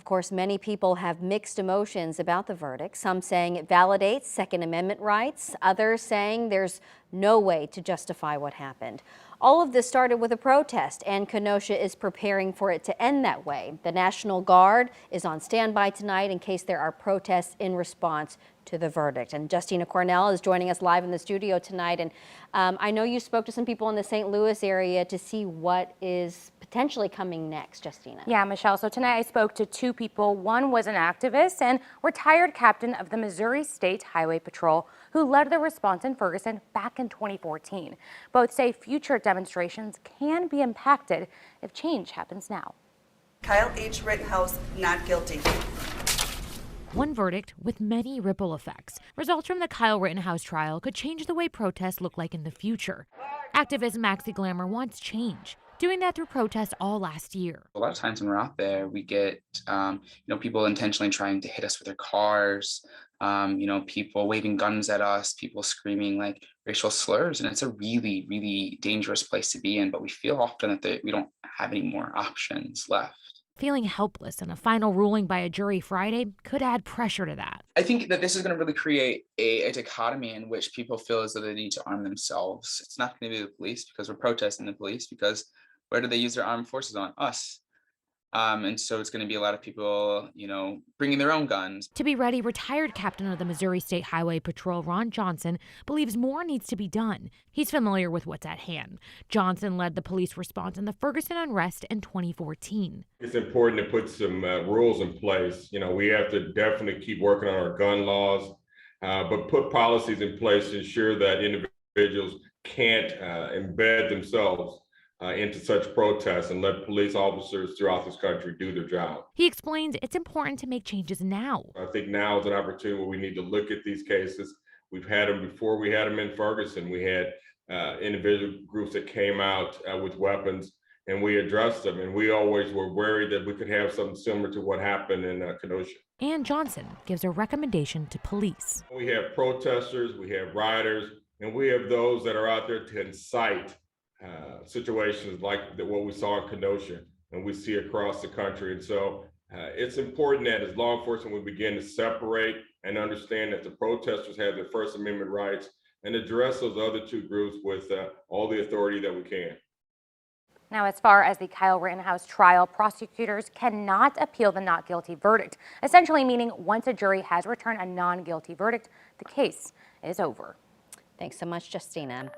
course, many people have mixed emotions about the verdict, some saying it validates Second Amendment rights, others saying there's no way to justify what happened. All of this started with a protest, and Kenosha is preparing for it to end that way. The National Guard is on standby tonight in case there are protests in response to the verdict. And Justina Cornell is joining us live in the studio tonight. And I know you spoke to some people in the St. Louis area to see what is potentially coming next, Justina. Yeah, Michelle. So tonight I spoke to two people. One was an activist and retired captain of the Missouri State Highway Patrol who led the response in Ferguson back in 2014. Both say future demonstrations can be impacted if change happens now. Kyle H. Rittenhouse, not guilty. One verdict with many ripple effects. Results from the Kyle Rittenhouse trial could change the way protests look like in the future. Activist Maxi Glamour wants change, doing that through protests all last year. A lot of times when we're out there, we get, people intentionally trying to hit us with their cars, people waving guns at us, people screaming like racial slurs. And it's a really, really dangerous place to be in. But we feel often that we don't have any more options left. Feeling helpless and a final ruling by a jury Friday could add pressure to that. I think that this is going to really create a dichotomy in which people feel as though they need to arm themselves. It's not going to be the police because we're protesting the police, because where do they use their armed forces on? Us. And so it's going to be a lot of people, bringing their own guns. To be ready, retired captain of the Missouri State Highway Patrol, Ron Johnson, believes more needs to be done. He's familiar with what's at hand. Johnson led the police response in the Ferguson unrest in 2014. It's important to put some rules in place. We have to definitely keep working on our gun laws, but put policies in place to ensure that individuals can't embed themselves into such protests and let police officers throughout this country do their job. He explains it's important to make changes now. I think now is an opportunity where we need to look at these cases. We've had them before. We had them in Ferguson. We had individual groups that came out with weapons, and we addressed them. And we always were worried that we could have something similar to what happened in Kenosha. And Johnson gives a recommendation to police. We have protesters, we have rioters, and we have those that are out there to incite situations like what we saw in Kenosha and we see across the country. And so it's important that as law enforcement, we begin to separate and understand that the protesters have their First Amendment rights and address those other two groups with all the authority that we can. Now, as far as the Kyle Rittenhouse trial, prosecutors cannot appeal the not guilty verdict, essentially meaning once a jury has returned a non-guilty verdict, the case is over. Thanks so much, Justina.